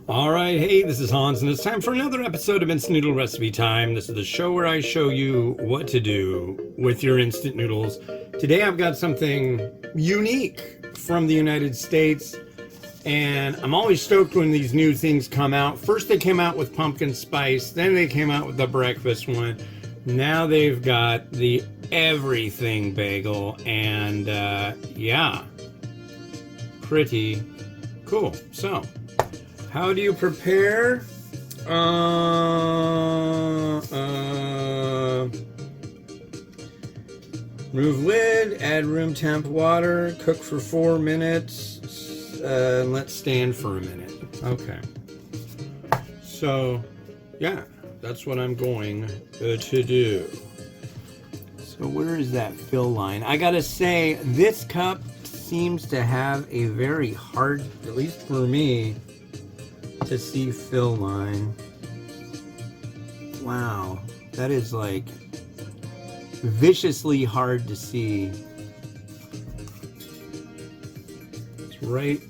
All right, hey, this is Hans, and it's time for another episode of Instant Noodle Recipe Time. This is the show where I show you what to do with your instant noodles. Today I've got something unique from the United States, and I'm always stoked when these new things come out. First they came out with pumpkin spice, then they came out with the breakfast one. Now they've got the everything bagel, and yeah, pretty cool. So, how do you prepare? Remove lid, add room temp water, cook for 4 minutes, and let stand for a minute. Okay. So, yeah, that's what I'm going to do. So where is that fill line? I gotta say, this cup seems to have a very hard, at least for me, to see fill line. Wow, that is like viciously hard to see. It's right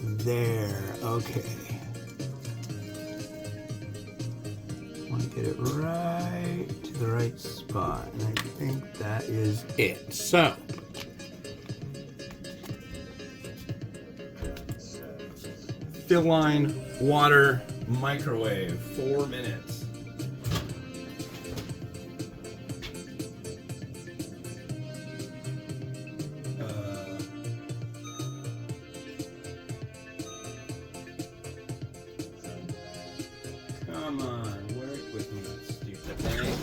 there. Okay. Want to get it right to the right spot, and I think that is it. So, fill line, water, microwave, 4 minutes. Come on, work with me, stupid thing.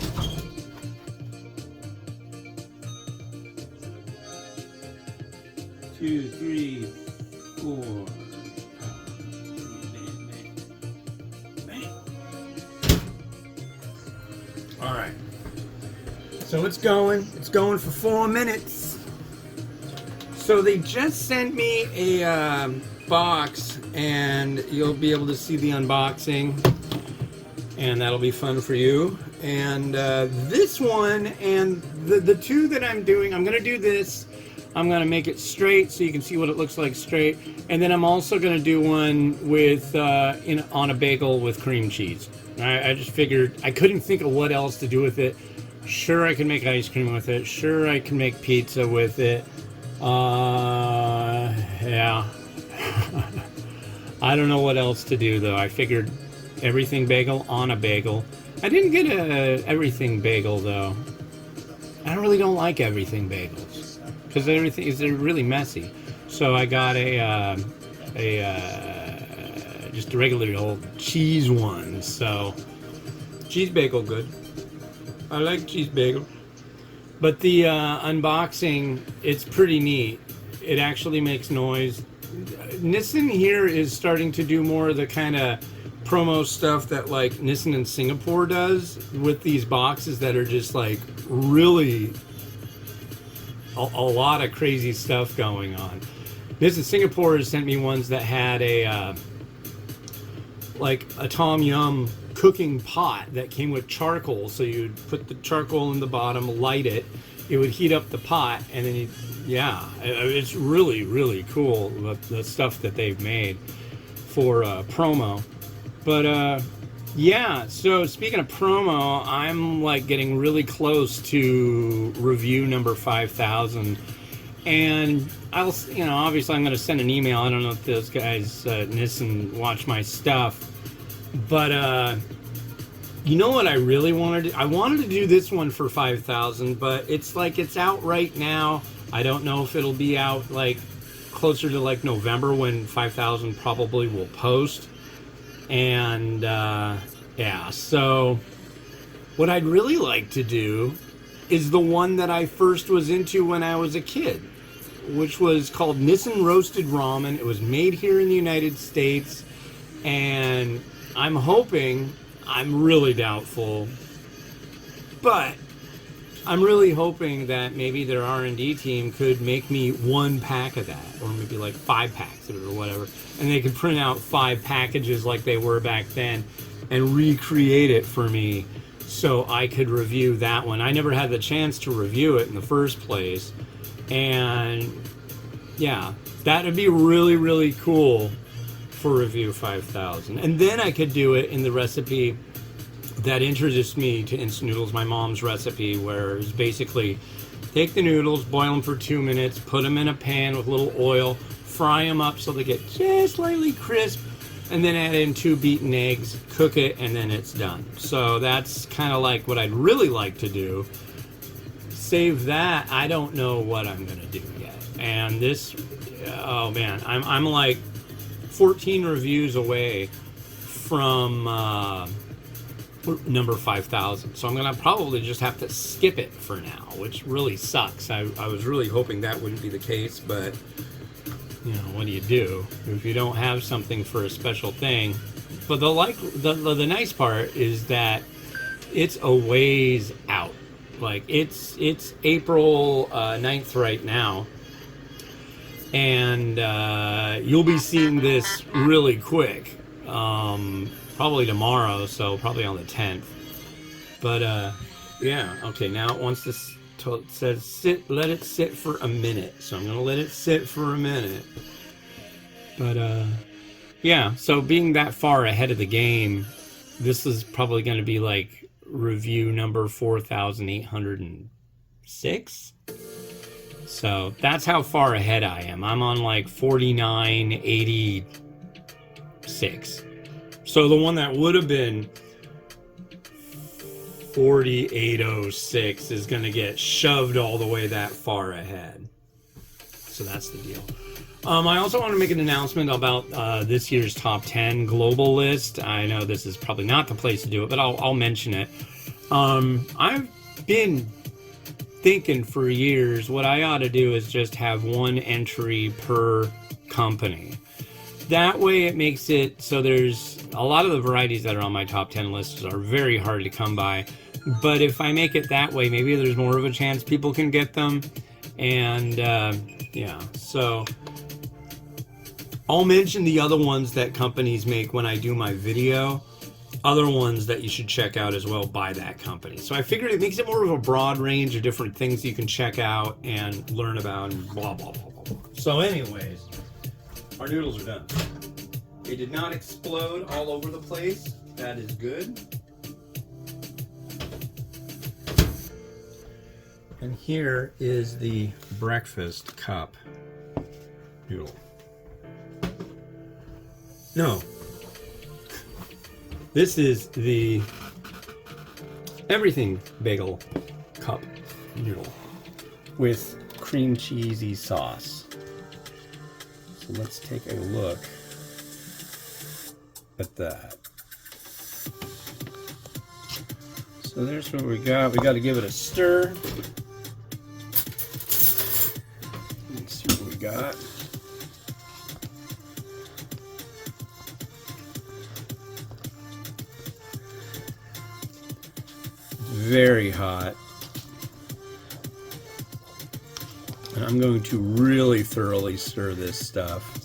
2, 3, 4. All right, so it's going for 4 minutes. So they just sent me a box, and you'll be able to see the unboxing, and that'll be fun for you. And this one and the two that I'm doing, I'm gonna do this. I'm gonna make it straight so you can see what it looks like straight, and then I'm also gonna do one with on a bagel with cream cheese. I just figured I couldn't think of what else to do with it. Sure, I can make ice cream with it. Sure, I can make pizza with it. Yeah. I don't know what else to do though. I figured everything bagel on a bagel. I didn't get a everything bagel though. I really don't like everything bagels because they're really messy. So I got just a regular old cheese one. So cheese bagel, good. I like cheese bagel. But the unboxing, it's pretty neat. It actually makes noise. Nissin here is starting to do more of the kind of promo stuff that like Nissin in Singapore does with these boxes that are just like really a lot of crazy stuff going on. Nissin Singapore has sent me ones that had a like a tom yum cooking pot that came with charcoal, so you'd put the charcoal in the bottom, light it, it would heat up the pot, and then it's really cool, the stuff that they've made for promo. But yeah, so speaking of promo, I'm like getting really close to review number 5,000, and obviously I'm going to send an email. I don't know if those guys Nissin watch my stuff, but you know what I really wanted to do? I wanted to do this one for 5,000, but it's out right now. I don't know if it'll be out like closer to like November when 5,000 probably will post. And yeah, so what I'd really like to do is the one that I first was into when I was a kid, which was called Nissin Roasted Ramen. It was made here in the United States, and I'm really doubtful, but I'm really hoping that maybe their R&D team could make me 1 pack of that, or maybe like 5 packs of it or whatever, and they could print out 5 packages like they were back then and recreate it for me so I could review that one. I never had the chance to review it in the first place, and yeah, that would be really, really cool for review 5000. And then I could do it in the recipe that introduced me to instant noodles, my mom's recipe, where it's basically take the noodles, boil them for 2 minutes, put them in a pan with a little oil, fry them up so they get just slightly crisp, and then add in 2 beaten eggs, cook it, and then it's done. So that's kind of like what I'd really like to do. Save that. I don't know what I'm gonna do yet. And this, oh man, I'm like 14 reviews away from number 5000. So I'm gonna probably just have to skip it for now, which really sucks. I was really hoping that wouldn't be the case, but you know, what do you do if you don't have something for a special thing? But the nice part is that it's a ways out. Like it's April 9th right now, and you'll be seeing this really quick, probably tomorrow, so probably on the 10th. But yeah, okay, now it wants to it says let it sit for a minute, so I'm gonna let it sit for a minute. But yeah, so being that far ahead of the game, this is probably going to be like review number 4806. So that's how far ahead I am. I'm on like 4986. So the one that would have been 4806 is going to get shoved all the way that far ahead. So that's the deal. I also want to make an announcement about this year's top 10 global list. I know this is probably not the place to do it, but I'll mention it. I've been thinking for years what I ought to do is just have one entry per company. That way it makes it so there's a lot of the varieties that are on my top 10 lists are very hard to come by. But if I make it that way, maybe there's more of a chance people can get them. And yeah, so I'll mention the other ones that companies make when I do my video. Other ones that you should check out as well by that company. So I figured it makes it more of a broad range of different things you can check out and learn about and blah, blah, blah, blah, blah. So anyways, our noodles are done. They did not explode all over the place. That is good. And here is the breakfast cup noodle. No. This is the everything bagel cup noodle with cream cheesy sauce. So let's take a look at that. So there's what we got. We got to give it a stir. Let's see what we got. Very hot. And I'm going to really thoroughly stir this stuff.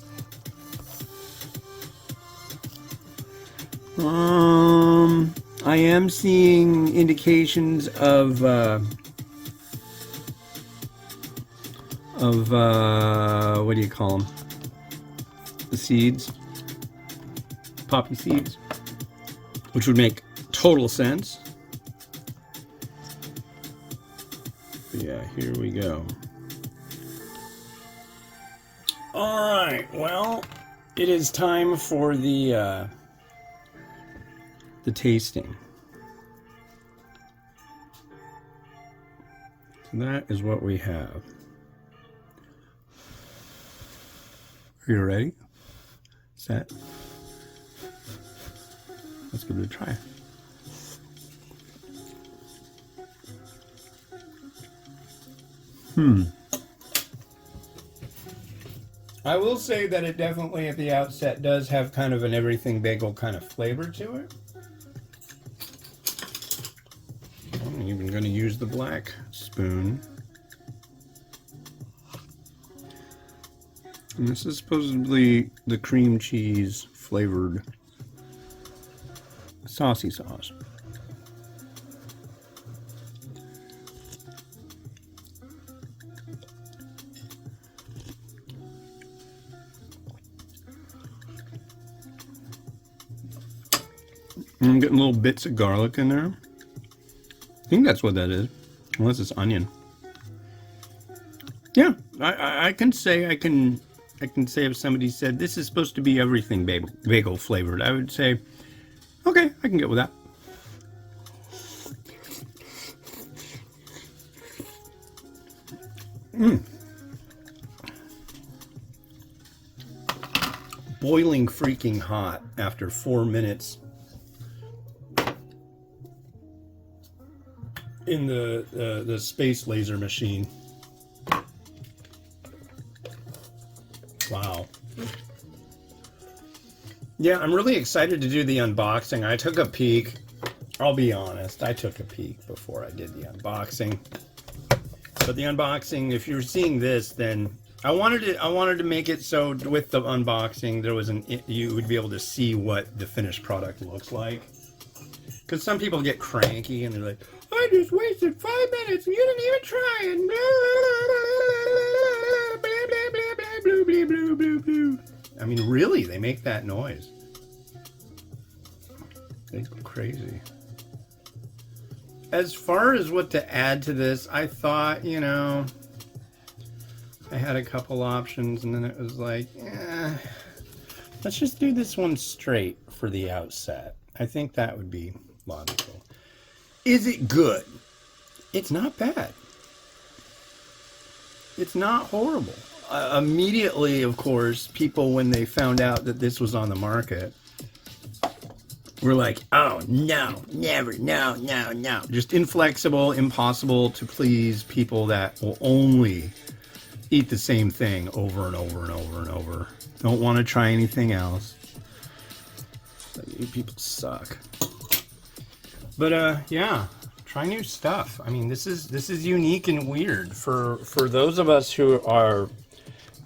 I am seeing indications of what do you call them? The seeds, poppy seeds, which would make total sense. Yeah, here we go. All right, well, it is time for the tasting. So that is what we have. Are you ready? Set. Let's give it a try. I will say that it definitely at the outset does have kind of an everything bagel kind of flavor to it. I'm even going to use the black spoon. And this is supposedly the cream cheese flavored saucy sauce. I'm getting little bits of garlic in there. I think that's what that is, unless it's onion. Yeah, I can say if somebody said this is supposed to be everything bagel flavored, I would say, okay, I can get with that. Boiling freaking hot after 4 minutes in the space laser machine. Wow. Yeah, I'm really excited to do the unboxing. I took a peek. I'll be honest, I took a peek before I did the unboxing. But the unboxing, if you're seeing this, then I wanted to make it so with the unboxing there was you would be able to see what the finished product looks like. Because some people get cranky and they're like, I just wasted 5 minutes and you didn't even try it. I mean, really, they make that noise. They go crazy. As far as what to add to this, I thought, you know, I had a couple options and then it was like, let's just do this one straight for the outset. I think that would be logical. Is it good? It's not bad. It's not horrible. Immediately, of course, people, when they found out that this was on the market, were like, oh, no, never, no, no, no. Just inflexible, impossible to please people that will only eat the same thing over and over and over and over. Don't want to try anything else. You people suck. But yeah, try new stuff. I mean, this is unique and weird for those of us who are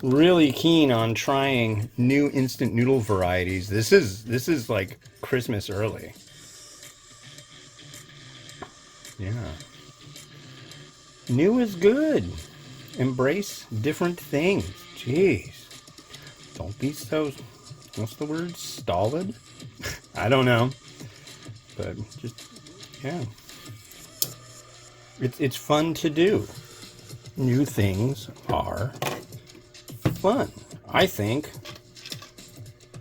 really keen on trying new instant noodle varieties. This is like Christmas early. Yeah. New is good. Embrace different things. Jeez. Don't be so, what's the word? Stolid? I don't know. But just, yeah. It's fun to do. New things are fun, I think.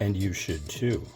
And you should too.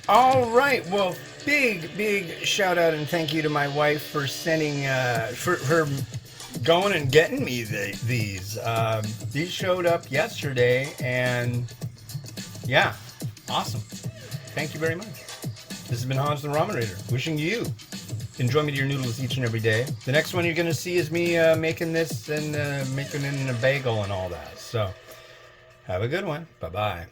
All right, well, big shout out and thank you to my wife for sending, for going and getting me these. These showed up yesterday, and yeah, awesome. Thank you very much. This has been Hans the Ramen Raider, wishing you enjoyment of your noodles each and every day. The next one you're going to see is me making this and making it in a bagel and all that. So, have a good one. Bye-bye.